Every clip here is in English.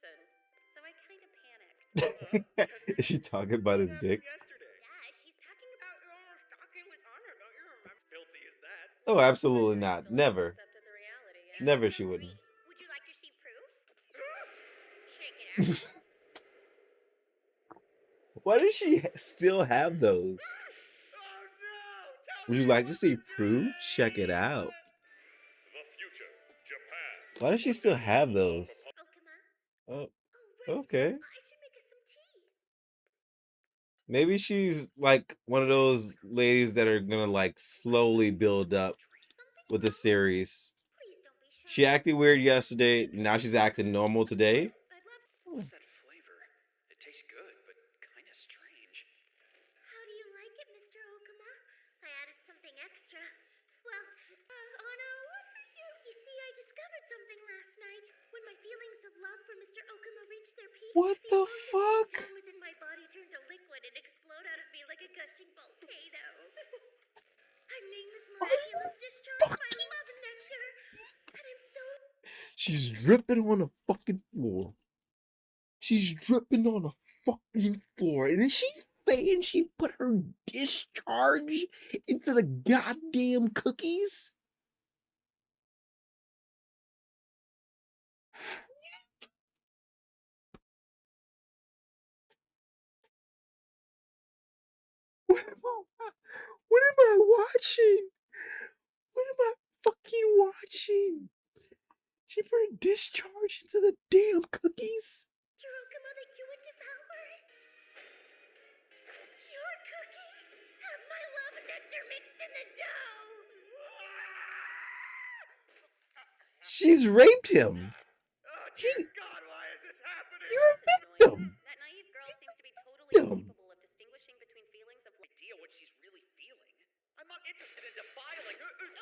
person, so I kind of panicked. Is she talking about his dick? Yeah, she's talking about your talking with honor. Don't you remember? Filthy as that. Oh, absolutely not. Never. Accepted the reality, yeah. Never she wouldn't. Wait, would you like to see proof? Shake it out. Why does she still have those? Oh no! Would you like to see proof? Check it out. The future, Japan. Why does she still have those? Okama? Oh, Oh, right. okay. I should make us some tea. Maybe she's like one of those ladies that are gonna like slowly build up with the series. Please don't be shy. She acted weird yesterday. Now she's acting normal today. I'd love to. What's that flavor? It tastes good, but kind of strange. How do you like it, Mr. Okama? I added something extra. Well, Anna, what are you? You see, I discovered something last night. When my feelings of love for Mr. Okama reached their peak, What the fuck? the within my body turned to liquid and explode out of me like a gushing volcano. I named this miraculous discharge my love nectar, and I'm so. She's dripping on the fucking floor. She's dripping on the fucking floor. And then she's saying she put her discharge into the goddamn cookies? What am I watching? What am I fucking watching? She put her discharge into the damn cookies? Mr. Okama, that you would devour it. Your cookies have my love nectar mixed in the dough. She's raped him. Oh dear God, why is this happening? You're a victim. That naive girl seems to be totally Victim. incapable of distinguishing between feelings of love. Idea what she's really feeling. I'm not interested in defiling. Oh, good.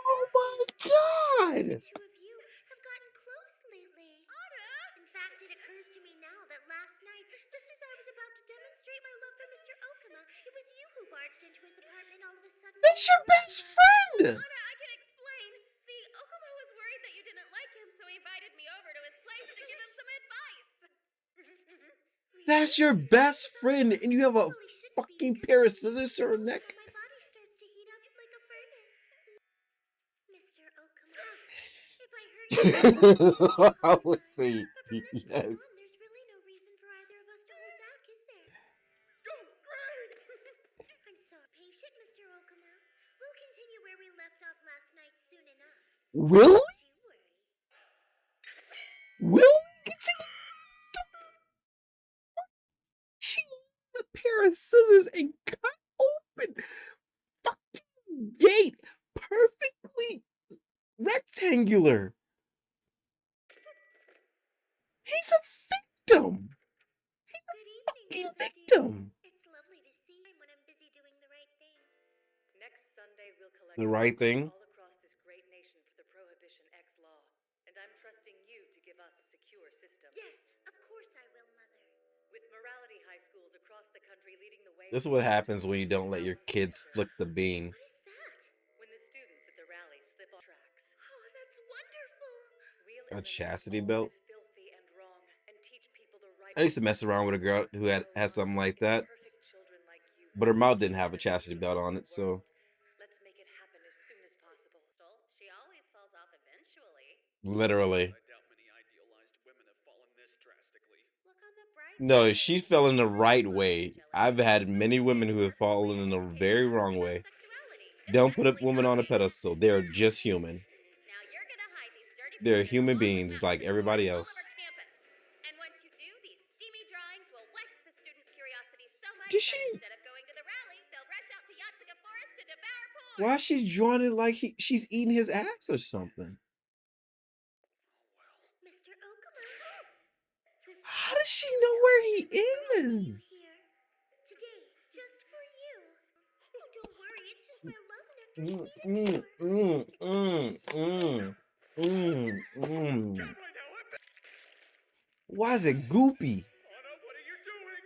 Oh my god. The two of you have gotten close lately. Anna! In fact, it occurs to me now that last night, just as I was about to demonstrate my love for Mr. Okama, it was you who barged into his apartment all of a sudden. That's your best friend. Anna, I can explain. See, Okama was worried that you didn't like him, so he invited me over to his place to give him some advice. That's your best friend, and you have a fucking pair of scissors to her neck. My body starts to heat up like a furnace. Mr. Okama, if I hurt you, I would say but from this yes. point on, there's really no reason for either of us to hold back, is there? Oh, great! I'm so patient, Mr. Okama. We'll continue where we left off last night soon enough. Will Don't you worry. we? Will we continue? She used a pair of scissors and cut open fucking gate perfectly rectangular. He's a victim. He's a fucking victim. It's lovely to see when I'm busy doing the right thing. Next Sunday, we'll collect The right thing? all across this great nation for the Prohibition X law, and I'm trusting you to give us a secure system. Yes, of course I will, Mother. With morality high schools across the country leading the way. This is what happens when you don't let your kids flick the bean. What is that? When the students at the rally slip off tracks. Oh, that's wonderful. We'll A eliminate chastity all belt? that is filthy and wrong, and teach people the right. I used to mess around with a girl who had something like that, Perfect children like you. but her mouth didn't have a chastity belt on it, so Let's make it happen as soon as possible. She always falls off eventually. literally. I doubt many idealized women have fallen this drastically. Look on the bright No, side. she fell in the right way. I've had many women who have fallen in the very wrong way. Don't put a woman on a pedestal. They're just human. Now you're gonna hide these dirty They're pictures human along with beings that like all everybody over else. campus. And once you do, these steamy drawings will whet the students' curiosity so much Did that she- instead of going to the rally, they'll rush out to Yatsuga Forest to devour porn. Why is she drawing it like she's eating his ass or something? Mr. Okama. How does she know where he is? Today, just for you. Oh, don't worry, it's just my love nectar. Mm, Just eat it more. Right now, Why is it goopy? Anna, what are you doing?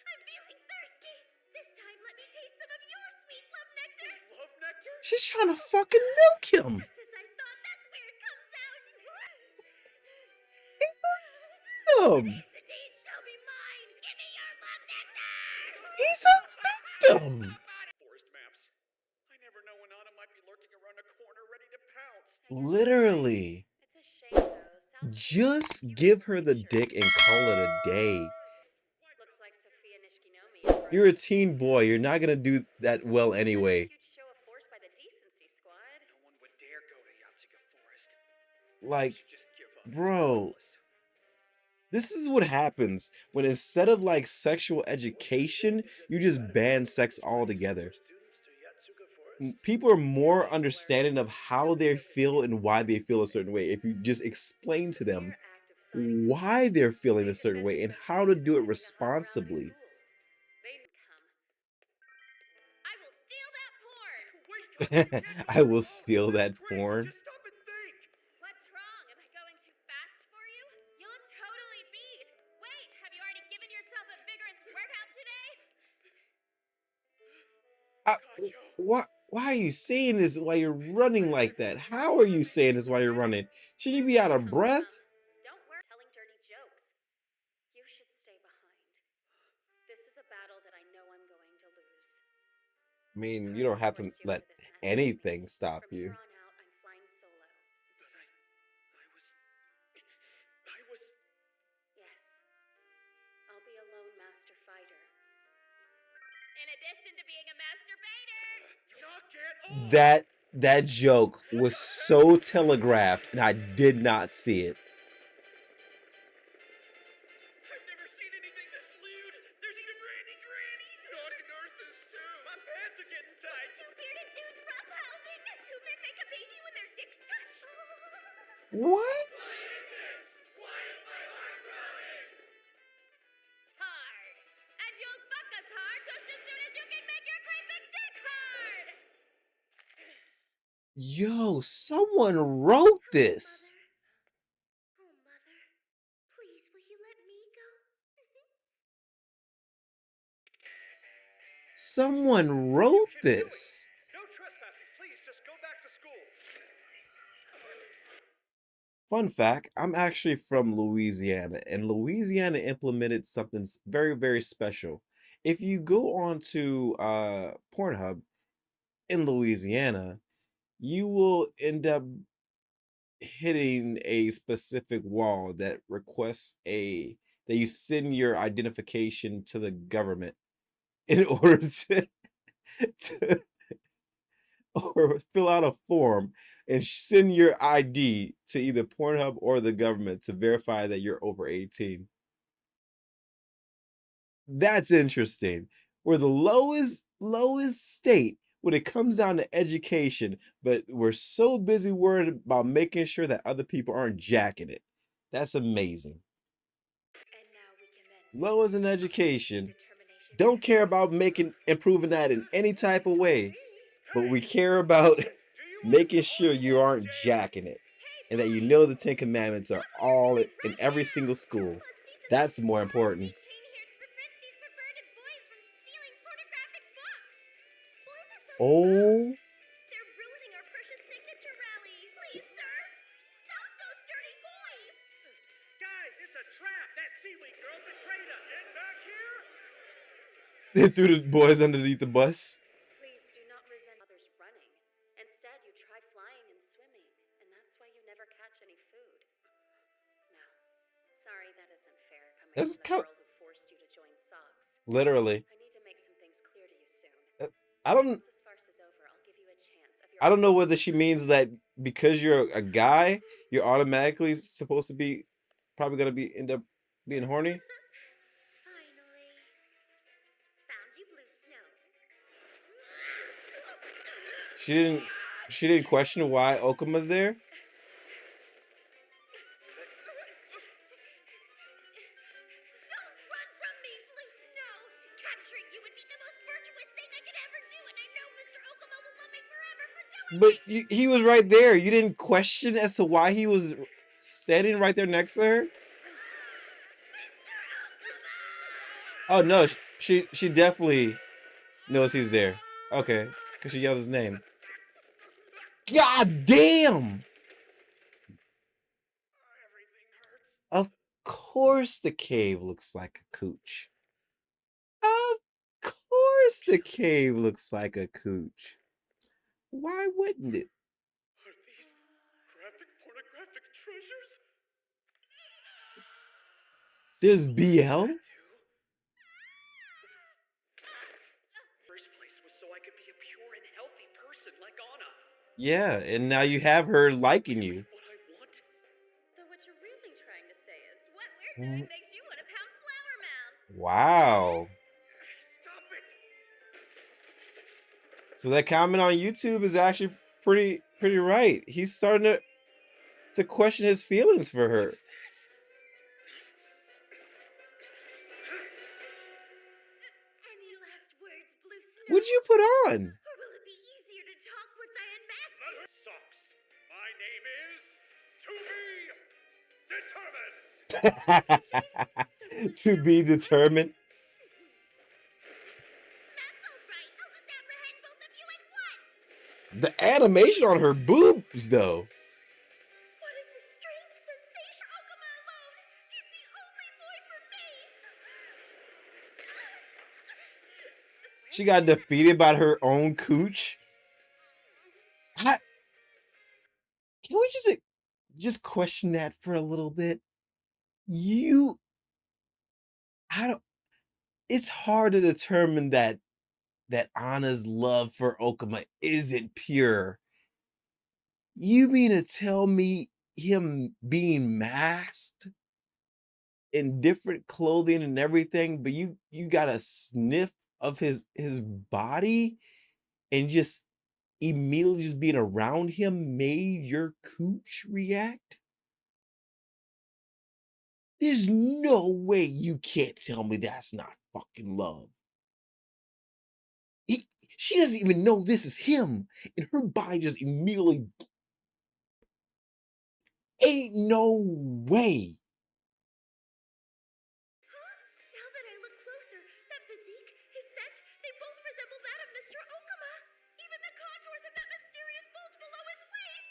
I'm feeling thirsty. This time, let me taste some of your sweet love nectar. Love nectar? She's trying to fucking milk him. Just as I thought, that's where it comes out. victim. The deed shall be mine. Give me your love nectar. He's a victim. Forest maps. I never know when Anna might be lurking around a corner ready to pounce. Literally. It's a shame, though. Sounds Just give her the dick and call it a day. Looks like Sophia Nishkinomi is right. You're a teen boy. You're not gonna do that well anyway. Huge show of force by the decency squad. No one would dare go to Yatsuga Forest. Like, Just give up. It's bro, pointless. this is what happens when instead of like sexual education, you just ban sex altogether. People are more understanding of how they feel and why they feel a certain way if you just explain to them why they're feeling a certain way and how to do it responsibly. I will steal that porn. I will steal that porn. Just stop and think. What's wrong? Am I going too fast for you? You look totally beat. Wait, have you already given yourself a vigorous workout today? Why are you saying this while you're running like that? How are you saying this while you're running? Should you be out of breath? Don't worry telling dirty jokes. You should stay behind. This is a battle that I know I'm going to lose. I mean, you don't have to let anything stop From you. here on out, I'm flying solo. But I was. Yes. I'll be a lone master fighter. In addition to being a masturbator. Knock it off. That joke was so telegraphed, and I did not see it. I've never seen anything this lewd. There's even randy grannies. Naughty nurses too. My pants are getting tight. Two bearded dudes roughhousing. Two men make a baby when their dicks touch. What? Why is my heart growing? Hard. And you'll fuck us hard just as soon as you can make your great big dick hard. Yo, someone wrote this. Oh, Mother. Please, will you let me go? Someone wrote this. No trespassing, please. Just go back to school. Fun fact, I'm actually from Louisiana, and Louisiana implemented something very, very special. If you go on to Pornhub in Louisiana, you will end up hitting a specific wall that requests that you send your identification to the government in order to or fill out a form and send your ID to either Pornhub or the government to verify that you're over 18. That's interesting. We're the lowest state when it comes down to education, but we're so busy worried about making sure that other people aren't jacking it. That's amazing. And now we commence. Lowest in education. Don't care about improving that in any type of way, but we care about making sure you aren't jacking it and that you know the 10 Commandments are all in every single school. That's more important. Came here to prevent these perverted boys from stealing pornographic books. Boys are so Oh, They're ruining our precious signature rally. Please, sir, stop those dirty boys. Guys, it's a trap. That seaweed girl betrayed us. Get back here. they threw the boys underneath the bus. Please do not resent others running. Instead, you try flying and swimming, and that's why you never catch any food. No. Sorry, that isn't fair coming That's from the kind girl who forced you to join SOCS. Literally. I need to make some things clear to you soon. I don't Once this farce is over, I'll give you a chance of your I don't know whether she means that because you're a guy, you're automatically supposed to be probably gonna end up being horny. Finally. Found you, Blue Snow. She didn't question why Okuma's there. Don't run from me, Blue Snow. Capturing you would be the most virtuous thing I could ever do, and I know Mr. Okuma will love me forever for doing But it. he was right there. You didn't question as to why he was standing right there next to her. Oh no, she definitely knows he's there. Okay, because she yells his name. God damn! Everything hurts. Of course. course the cave looks like a cooch. Of course the cave looks like a cooch. Why wouldn't it? Are these graphic pornographic treasures? There's BL? First place was so I could be a pure and healthy person like Anna. Yeah, and now you have her liking you. What I want? So what you're really trying to say is what we're doing makes you want to pound flower mound. Wow. Stop it! So that comment on YouTube is actually pretty right. He's starting to question his feelings for her. Any last words, Blue Snow? What'd you put on? Or will it be easier to talk once I unmask Let her sucks. My name is To Be Determined. To be determined. That's all right. I'll just apprehend both of you at once. The animation on her boobs, though. What is this strange sensation? Okama alone. He's the only boy for me. She got defeated by her own cooch. Can we just question that for a little bit? It's hard to determine that Anna's love for Okama isn't pure. You mean to tell me him being masked in different clothing and everything, but you got a sniff of his body and just immediately just being around him made your cooch react? There's no way you can't tell me that's not fucking love. She doesn't even know this is him, and her body just immediately. Ain't no way. Now that I look closer, that physique, his scent, they both resemble that of Mr. Okama. Even the contours of that mysterious bulge below his waist.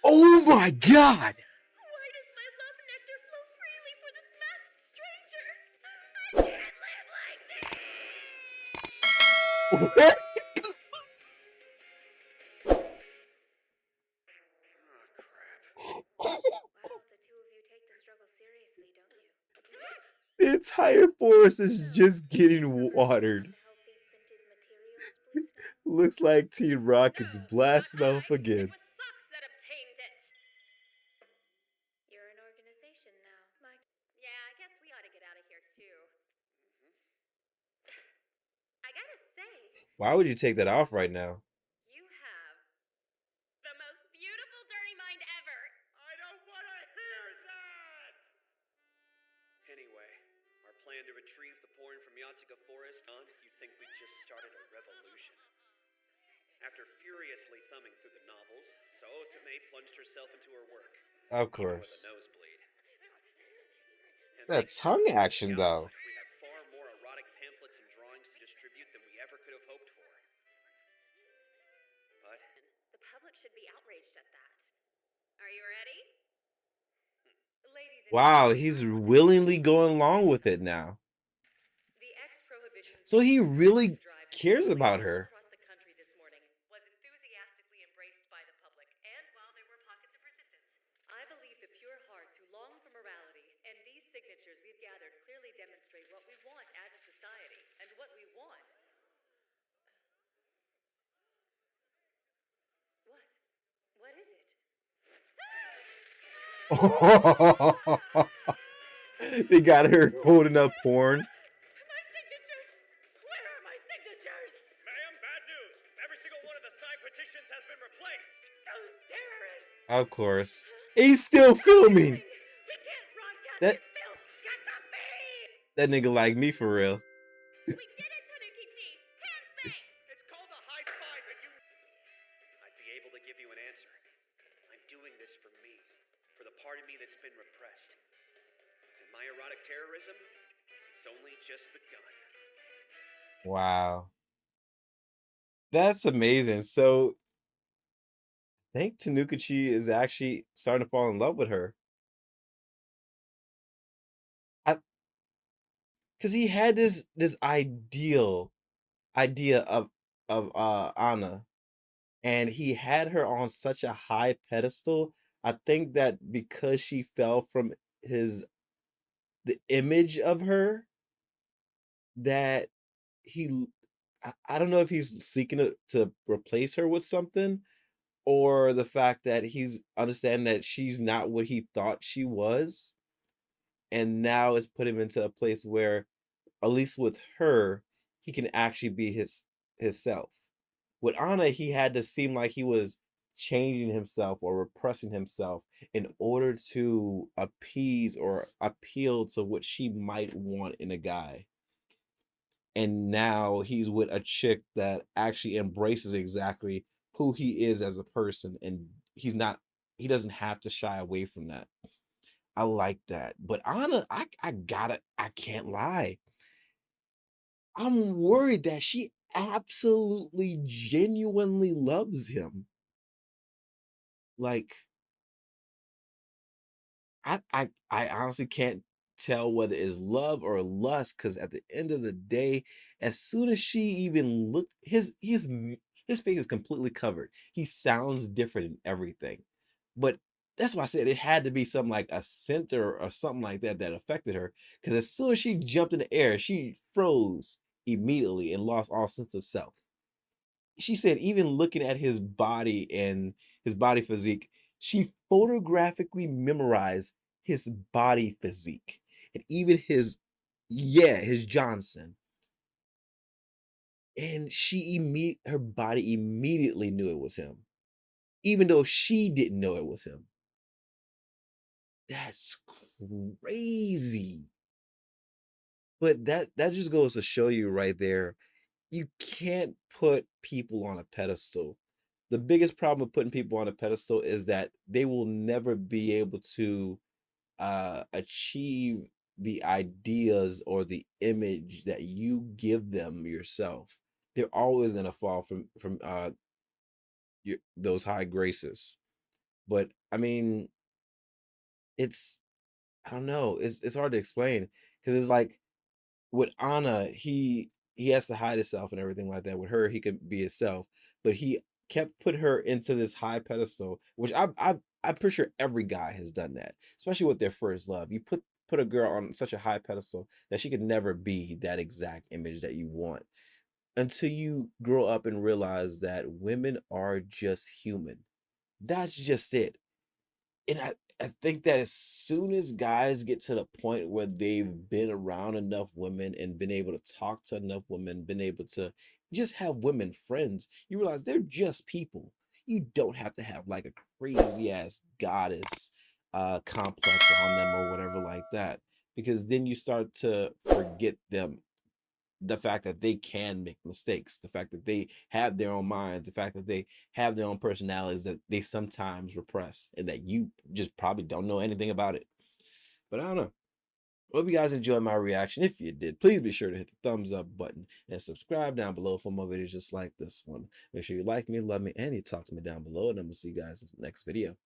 Oh my god! Why does my love nectar flow freely for this masked stranger? I can't live like this! What? Wow, the two of you take the struggle seriously, don't you? The entire forest is just getting watered. Unhealthy printed materials, Blue Snow? Looks like Team Rocket's No, blasting not off I. again. It was socks that obtained it. You're an organization now. Yeah, I guess we ought to get out of here too. I gotta say, Why would you take that off right now? you have the most beautiful dirty mind ever. I don't want to hear that! Anyway, our plan to retrieve the porn from Yatsuka Forest, you'd think we'd just started a revolution. After furiously thumbing through the novels, So Otome plunged herself into her work. Of Even with course. a nosebleed. And That thanks to tongue Yatsuka, action, though. we have far more erotic pamphlets and drawings to distribute than we ever could have hoped for. But The public should be outraged at that. Are you ready? Ladies and Wow, gentlemen, he's willingly going along with it now. the ex-prohibition So he really drive cares about all her. across the country this morning was enthusiastically embraced by the public, and while there were pockets of resistance, I believe the pure hearts who long for morality and these signatures we've gathered clearly demonstrate what we want as a society, and what we want. What is it? They got her holding up porn. My signatures! Where are my signatures? ma'am, bad news. Every single one of the signed petitions has been replaced. Those terrorists! Of course. He's still filming. We can't broadcast That this filth! Get the feed! that nigga like me for real. We did it, Tanukichi! Hands back! It's called a high five, and you... I'd be able to give you an answer. I'm doing this for me. For the part of me that's been repressed. And my erotic terrorism, it's only just begun. Wow. That's amazing. So think Tanukichi is actually starting to fall in love with her. Because he had this idea of Anna, and he had her on such a high pedestal. I think that because she fell from his the image of her, that he I don't know if he's seeking to replace her with something, or the fact that he's understanding that she's not what he thought she was, and now it's put him into a place where, at least with her, he can actually be his self. With Anna, he had to seem like he was changing himself or repressing himself in order to appease or appeal to what she might want in a guy. And now he's with a chick that actually embraces exactly who he is as a person, and he doesn't have to shy away from that. I like that. But Anna, I can't lie. I'm worried that she absolutely genuinely loves him. Like, I honestly can't tell whether it's love or lust, because at the end of the day, as soon as she even looked, his face is completely covered. He sounds different in everything. But that's why I said it had to be something like a scent or something like that that affected her. Because as soon as she jumped in the air, she froze immediately and lost all sense of self. She said even looking at his body and his body physique, she photographically memorized his body physique and even his Johnson. And her body immediately knew it was him, even though she didn't know it was him. That's crazy. But that just goes to show you right there, you can't put people on a pedestal. The biggest problem with putting people on a pedestal is that they will never be able to achieve the ideas or the image that you give them yourself. They're always going to fall from those high graces. But I mean, it's I don't know. It's hard to explain, because it's like with Anna, he has to hide himself and everything like that. With her, he could be himself, but he kept put her into this high pedestal, which I'm pretty sure every guy has done that, especially with their first love. You put a girl on such a high pedestal that she could never be that exact image that you want, until you grow up and realize that women are just human. That's just it. And I think that as soon as guys get to the point where they've been around enough women and been able to talk to enough women, been able to just have women friends, you realize they're just people. You don't have to have like a crazy ass goddess complex on them or whatever like that, because then you start to forget them, the fact that they can make mistakes, the fact that they have their own minds, the fact that they have their own personalities that they sometimes repress and that you just probably don't know anything about it. But I don't know. Hope you guys enjoyed my reaction. If you did, please be sure to hit the thumbs up button and subscribe down below for more videos just like this one. Make sure you like me, love me, and you talk to me down below, and I'm gonna see you guys in the next video.